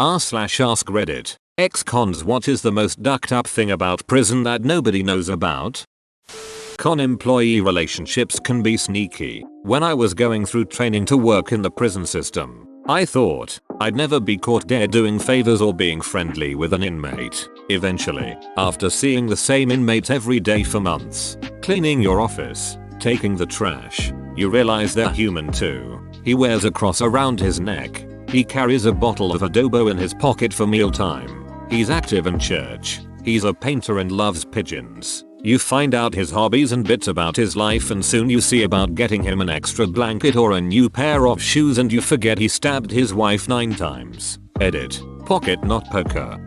r/AskReddit. Ex-cons, what is the most ducked up thing about prison that nobody knows about? Con-employee relationships can be sneaky. When I was going through training to work in the prison system, I thought I'd never be caught dead doing favors or being friendly with an inmate. Eventually, after seeing the same inmate every day for months, cleaning your office, taking the trash, you realize they're human too. He wears a cross around his neck. He carries a bottle of adobo in his pocket for mealtime. He's active in church. He's a painter and loves pigeons. You find out his hobbies and bits about his life, and soon you see about getting him an extra blanket or a new pair of shoes, and you forget he stabbed his wife 9 times. Edit. Pocket not poker.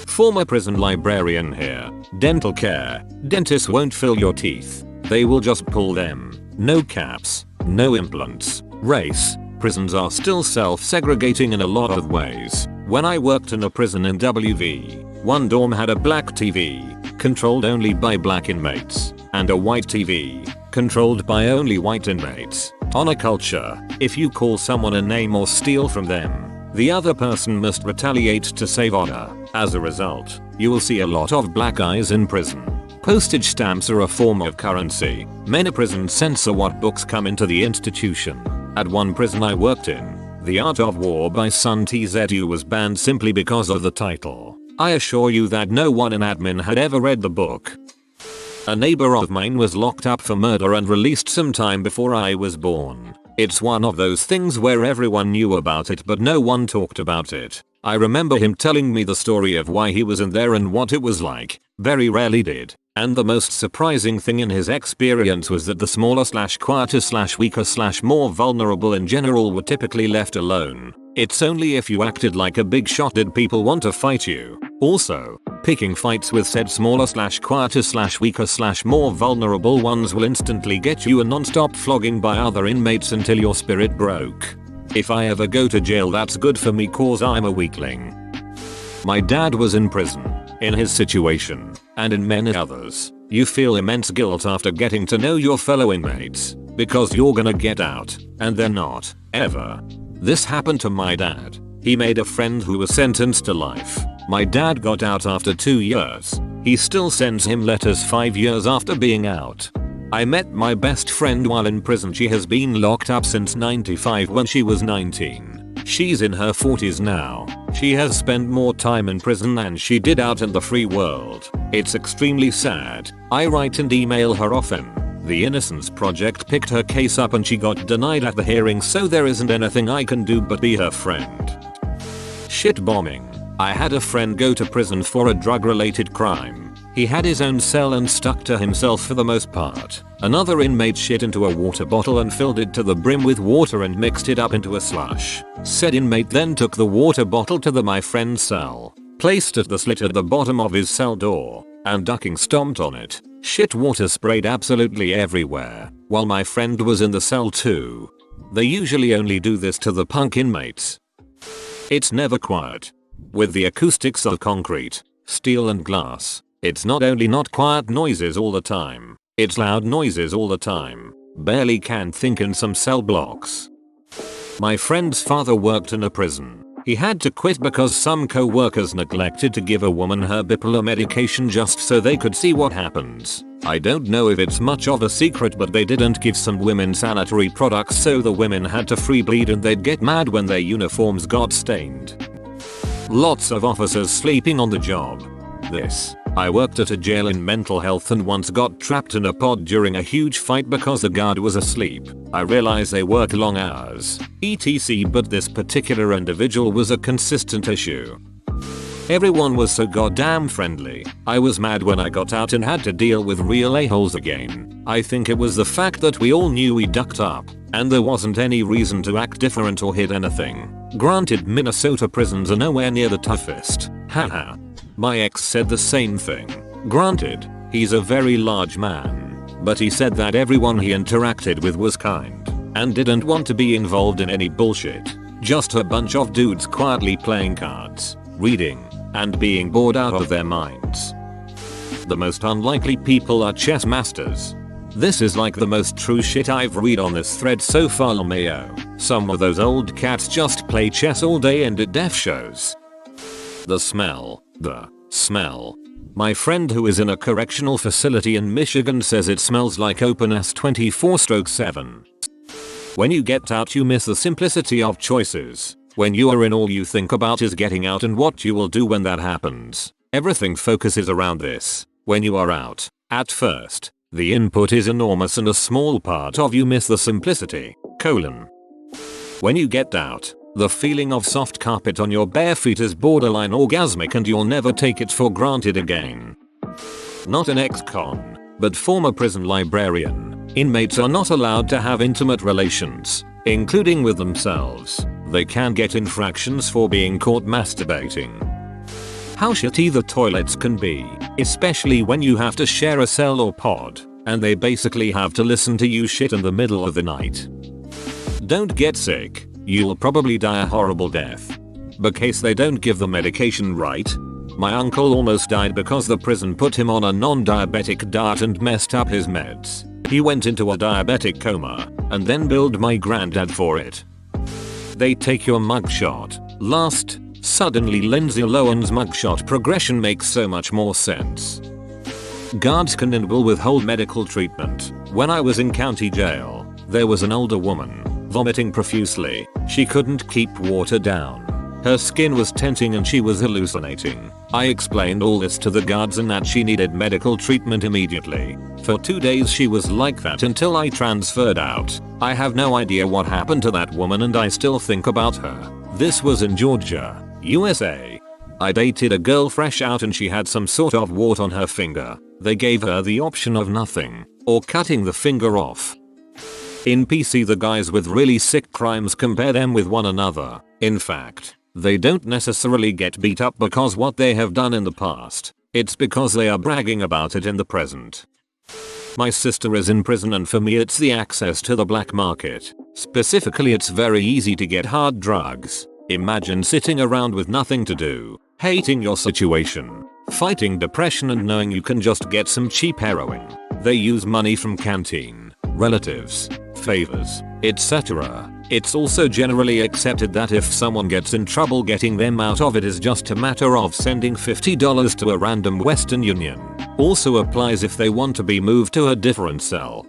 Former prison librarian here. Dental care. Dentists won't fill your teeth. They will just pull them. No caps. No implants. Race. Prisons are still self-segregating in a lot of ways. When I worked in a prison in WV, one dorm had a black TV, controlled only by black inmates, and a white TV, controlled by only white inmates. On a culture, if you call someone a name or steal from them, the other person must retaliate to save honor. As a result, you will see a lot of black eyes in prison. Postage stamps are a form of currency. Many prisons censor what books come into the institution. At one prison I worked in, The Art of War by Sun Tzu was banned simply because of the title. I assure you that no one in admin had ever read the book. A neighbor of mine was locked up for murder and released some time before I was born. It's one of those things where everyone knew about it but no one talked about it. I remember him telling me the story of why he was in there and what it was like. Very rarely did. And the most surprising thing in his experience was that the smaller / quieter / weaker / more vulnerable in general were typically left alone. It's only if you acted like a big shot did people want to fight you. Also, picking fights with said smaller / quieter / weaker / more vulnerable ones will instantly get you a non-stop flogging by other inmates until your spirit broke. If I ever go to jail, that's good for me cause I'm a weakling. My dad was in prison. In his situation, and in many others, you feel immense guilt after getting to know your fellow inmates, because you're gonna get out, and they're not, ever. This happened to my dad. He made a friend who was sentenced to life. My dad got out after 2 years. He still sends him letters 5 years after being out. I met my best friend while in prison. She has been locked up since '95 when she was 19. She's in her 40s now. She has spent more time in prison than she did out in the free world. It's extremely sad. I write and email her often. The Innocence Project picked her case up and she got denied at the hearing, so there isn't anything I can do but be her friend. Shit bombing. I had a friend go to prison for a drug-related crime. He had his own cell and stuck to himself for the most part. Another inmate shit into a water bottle and filled it to the brim with water and mixed it up into a slush. Said inmate then took the water bottle to my friend's cell, placed at the slit at the bottom of his cell door, and ducking stomped on it. Shit water sprayed absolutely everywhere, while my friend was in the cell too. They usually only do this to the punk inmates. It's never quiet. With the acoustics of concrete, steel and glass, it's not only not quiet noises all the time, it's loud noises all the time. Barely can think in some cell blocks. My friend's father worked in a prison. He had to quit because some co-workers neglected to give a woman her bipolar medication just so they could see what happens. I don't know if it's much of a secret, but they didn't give some women sanitary products, so the women had to free bleed and they'd get mad when their uniforms got stained. Lots of officers sleeping on the job. I worked at a jail in mental health and once got trapped in a pod during a huge fight because the guard was asleep. I realize they work long hours, etc, but this particular individual was a consistent issue. Everyone was so goddamn friendly. I was mad when I got out and had to deal with real a-holes again. I think it was the fact that we all knew we ducked up, and there wasn't any reason to act different or hid anything. Granted, Minnesota prisons are nowhere near the toughest. Haha. My ex said the same thing. Granted, he's a very large man, but he said that everyone he interacted with was kind and didn't want to be involved in any bullshit. Just a bunch of dudes quietly playing cards, reading, and being bored out of their minds. The most unlikely people are chess masters. This is like the most true shit I've read on this thread so far, Mayo. Some of those old cats just play chess all day and at deaf shows. The smell. My friend who is in a correctional facility in Michigan says it smells like open S24/7. When you get out you miss the simplicity of choices. When you are in, all you think about is getting out and what you will do when that happens. Everything focuses around this. When you are out, at first, the input is enormous and a small part of you miss the simplicity. When you get out, the feeling of soft carpet on your bare feet is borderline orgasmic and you'll never take it for granted again. Not an ex-con, but former prison librarian. Inmates are not allowed to have intimate relations, including with themselves. They can get infractions for being caught masturbating. How shitty the toilets can be, especially when you have to share a cell or pod, and they basically have to listen to you shit in the middle of the night. Don't get sick, you'll probably die a horrible death. Because they don't give the medication right. My uncle almost died because the prison put him on a non-diabetic diet and messed up his meds. He went into a diabetic coma, and then billed my granddad for it. They take your mugshot. Suddenly Lindsay Lohan's mugshot progression makes so much more sense. Guards can and will withhold medical treatment. When I was in county jail, there was an older woman, vomiting profusely. She couldn't keep water down. Her skin was tenting and she was hallucinating. I explained all this to the guards and that she needed medical treatment immediately. For 2 days she was like that until I transferred out. I have no idea what happened to that woman and I still think about her. This was in Georgia, USA. I dated a girl fresh out and she had some sort of wart on her finger. They gave her the option of nothing, or cutting the finger off. In PC the guys with really sick crimes compare them with one another. In fact, they don't necessarily get beat up because what they have done in the past. It's because they are bragging about it in the present. My sister is in prison and for me it's the access to the black market. Specifically, it's very easy to get hard drugs. Imagine sitting around with nothing to do, hating your situation, fighting depression and knowing you can just get some cheap heroin. They use money from canteen, relatives, favors, etc. It's also generally accepted that if someone gets in trouble, getting them out of it is just a matter of sending $50 to a random Western Union. Also applies if they want to be moved to a different cell.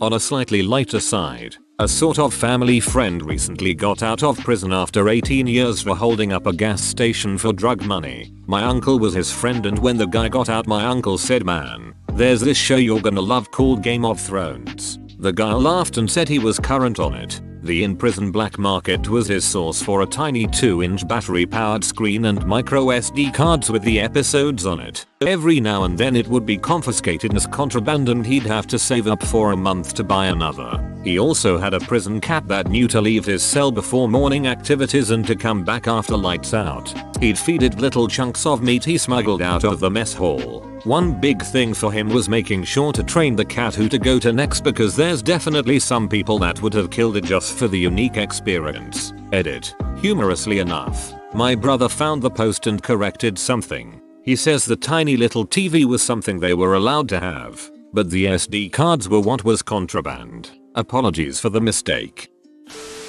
On a slightly lighter side, a sort of family friend recently got out of prison after 18 years for holding up a gas station for drug money. My uncle was his friend and when the guy got out my uncle said, "Man, there's this show you're gonna love called Game of Thrones." The guy laughed and said he was current on it. The in-prison black market was his source for a tiny 2-inch battery-powered screen and micro SD cards with the episodes on it. Every now and then it would be confiscated as contraband and he'd have to save up for a month to buy another. He also had a prison cat that knew to leave his cell before morning activities and to come back after lights out. He'd feed it little chunks of meat he smuggled out of the mess hall. One big thing for him was making sure to train the cat who to go to next because there's definitely some people that would have killed it just for the unique experience. Edit. Humorously enough, my brother found the post and corrected something. He says the tiny little TV was something they were allowed to have, but the SD cards were what was contraband. Apologies for the mistake.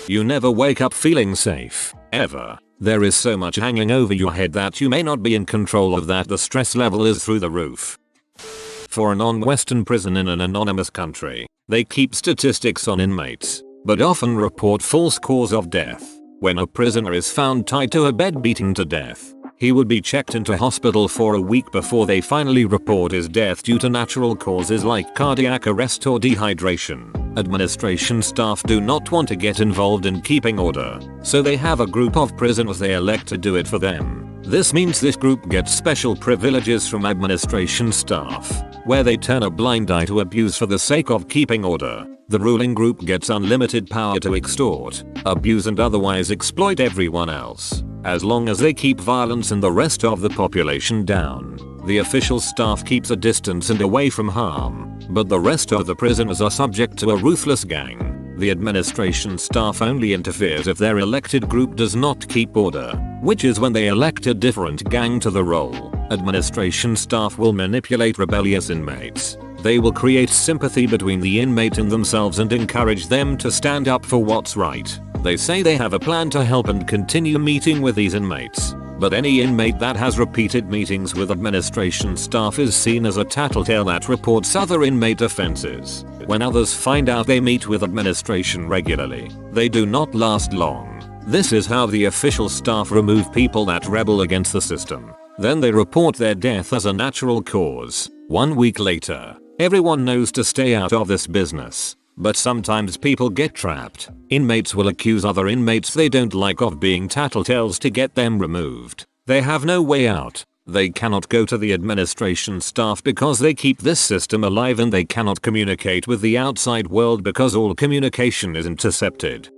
You never wake up feeling safe, ever. There is so much hanging over your head that you may not be in control of that. The stress level is through the roof. For a non-Western prison in an anonymous country, they keep statistics on inmates, but often report false cause of death. When a prisoner is found tied to a bed beaten to death, he would be checked into hospital for a week before they finally report his death due to natural causes like cardiac arrest or dehydration. Administration staff do not want to get involved in keeping order, so they have a group of prisoners they elect to do it for them. This means this group gets special privileges from administration staff, where they turn a blind eye to abuse for the sake of keeping order. The ruling group gets unlimited power to extort, abuse and otherwise exploit everyone else, as long as they keep violence and the rest of the population down. The official staff keeps a distance and away from harm, but the rest of the prisoners are subject to a ruthless gang. The administration staff only interferes if their elected group does not keep order, which is when they elect a different gang to the role. Administration staff will manipulate rebellious inmates, They will create sympathy between the inmate and themselves and encourage them to stand up for what's right. They say they have a plan to help and continue meeting with these inmates. But any inmate that has repeated meetings with administration staff is seen as a tattletale that reports other inmate offenses. When others find out they meet with administration regularly, they do not last long. This is how the official staff remove people that rebel against the system. Then they report their death as a natural cause. 1 week later, everyone knows to stay out of this business. But sometimes people get trapped. Inmates will accuse other inmates they don't like of being tattletales to get them removed. They have no way out. They cannot go to the administration staff because they keep this system alive, and they cannot communicate with the outside world because all communication is intercepted.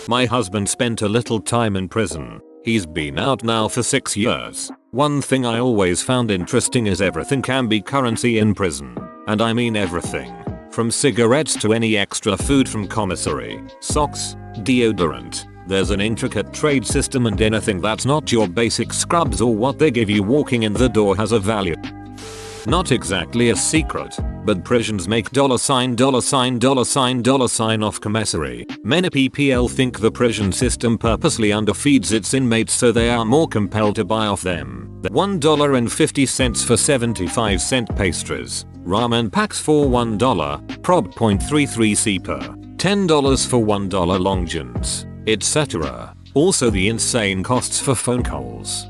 My husband spent a little time in prison. He's been out now for 6 years. One thing I always found interesting is everything can be currency in prison. And I mean everything. From cigarettes to any extra food from commissary, socks, deodorant. There's an intricate trade system, and anything that's not your basic scrubs or what they give you walking in the door has a value. Not exactly a secret, but prisons make $$, $$, off commissary. Many PPL think the prison system purposely underfeeds its inmates so they are more compelled to buy off them. $1.50 for 75-cent pastries. Ramen packs for $1, prob .33c per. $10 for $1 long johns, etc. Also the insane costs for phone calls.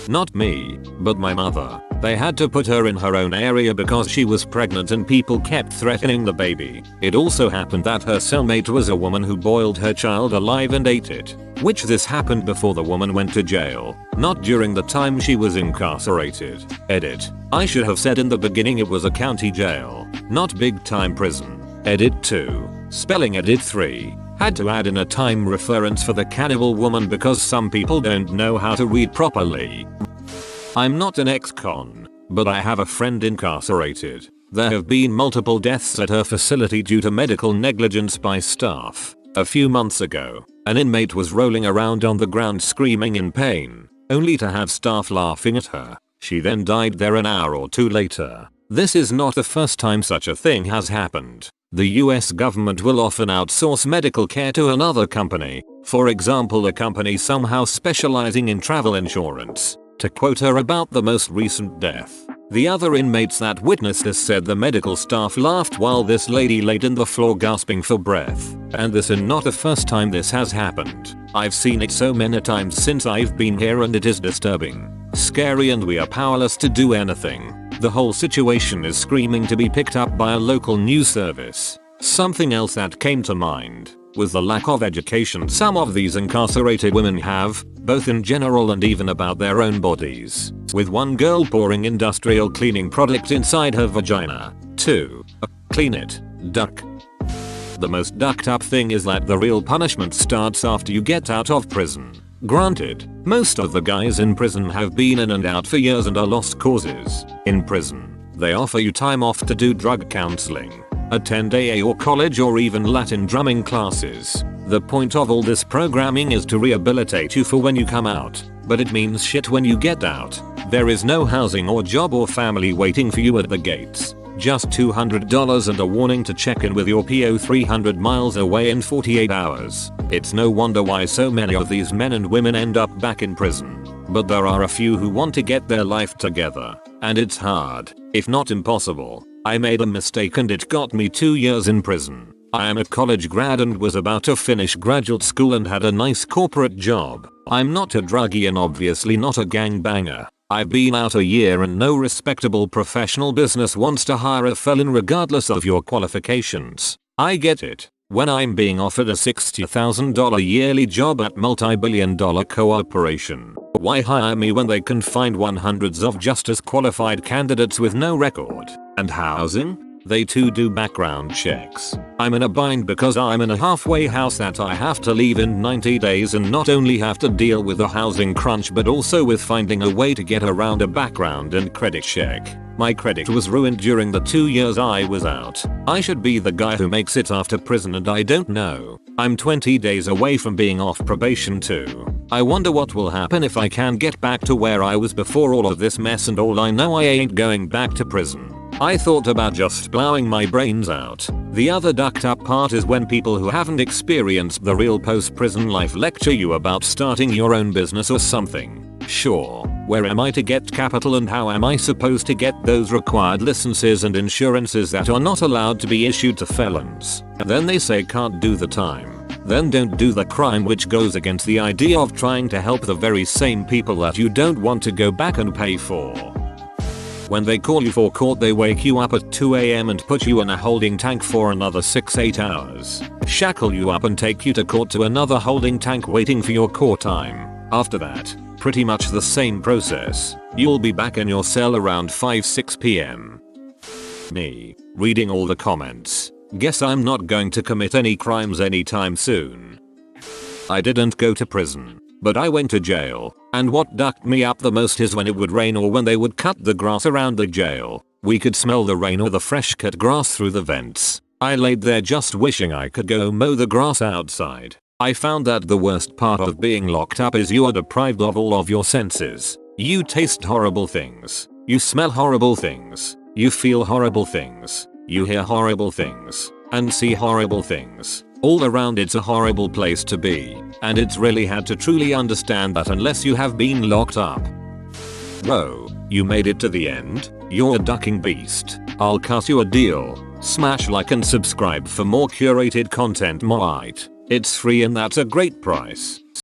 Not me, but my mother. They had to put her in her own area because she was pregnant and people kept threatening the baby. It also happened that her cellmate was a woman who boiled her child alive and ate it. Which this happened before the woman went to jail, not during the time she was incarcerated. Edit. I should have said in the beginning it was a county jail, not big time prison. Edit 2. Spelling edit 3. Had to add in a time reference for the cannibal woman because some people don't know how to read properly. I'm not an ex-con, but I have a friend incarcerated. There have been multiple deaths at her facility due to medical negligence by staff. A few months ago, an inmate was rolling around on the ground screaming in pain, only to have staff laughing at her. She then died there an hour or two later. This is not the first time such a thing has happened. The US government will often outsource medical care to another company, for example a company somehow specializing in travel insurance. To quote her about the most recent death, the other inmates that witnessed this said the medical staff laughed while this lady laid on the floor gasping for breath. And this is not the first time this has happened. I've seen it so many times since I've been here, and it is disturbing, scary, and we are powerless to do anything. The whole situation is screaming to be picked up by a local news service. Something else that came to mind was the lack of education some of these incarcerated women have, both in general and even about their own bodies. With one girl pouring industrial cleaning product inside her vagina. 2. Clean it, duck. The most ducked up thing is that the real punishment starts after you get out of prison. Granted, most of the guys in prison have been in and out for years and are lost causes. In prison, they offer you time off to do drug counseling, attend AA or college or even Latin drumming classes. The point of all this programming is to rehabilitate you for when you come out, but it means shit when you get out. There is no housing or job or family waiting for you at the gates. Just $200 and a warning to check in with your PO 300 miles away in 48 hours. It's no wonder why so many of these men and women end up back in prison. But there are a few who want to get their life together. And it's hard, if not impossible. I made a mistake and it got me 2 years in prison. I am a college grad and was about to finish graduate school and had a nice corporate job. I'm not a druggie and obviously not a gangbanger. I've been out a year and no respectable professional business wants to hire a felon regardless of your qualifications. I get it. When I'm being offered a $60,000 yearly job at multi-billion-dollar corporation, why hire me when they can find hundreds of just as qualified candidates with no record? And housing? They too do background checks. I'm in a bind because I'm in a halfway house that I have to leave in 90 days and not only have to deal with a housing crunch but also with finding a way to get around a background and credit check. My credit was ruined during the 2 years I was out. I should be the guy who makes it after prison and I don't know. I'm 20 days away from being off probation too. I wonder what will happen if I can get back to where I was before all of this mess, and all I know I ain't going back to prison. I thought about just blowing my brains out. The other ducked up part is when people who haven't experienced the real post-prison life lecture you about starting your own business or something. Sure, where am I to get capital and how am I supposed to get those required licenses and insurances that are not allowed to be issued to felons? Then they say can't do the time. Then don't do the crime, which goes against the idea of trying to help the very same people that you don't want to go back and pay for. When they call you for court, they wake you up at 2 AM and put you in a holding tank for another 6-8 hours. Shackle you up and take you to court to another holding tank waiting for your court time. After that, pretty much the same process. You'll be back in your cell around 5-6 PM. Me, reading all the comments. Guess I'm not going to commit any crimes anytime soon. I didn't go to prison, but I went to jail, and what ducked me up the most is when it would rain or when they would cut the grass around the jail. We could smell the rain or the fresh cut grass through the vents. I laid there just wishing I could go mow the grass outside. I found that the worst part of being locked up is you are deprived of all of your senses. You taste horrible things. You smell horrible things. You feel horrible things. You hear horrible things. And see horrible things. All around, it's a horrible place to be. And it's really hard to truly understand that unless you have been locked up. Whoa, you made it to the end? You're a ducking beast. I'll cut you a deal. Smash like and subscribe for more curated content. It's free and that's a great price.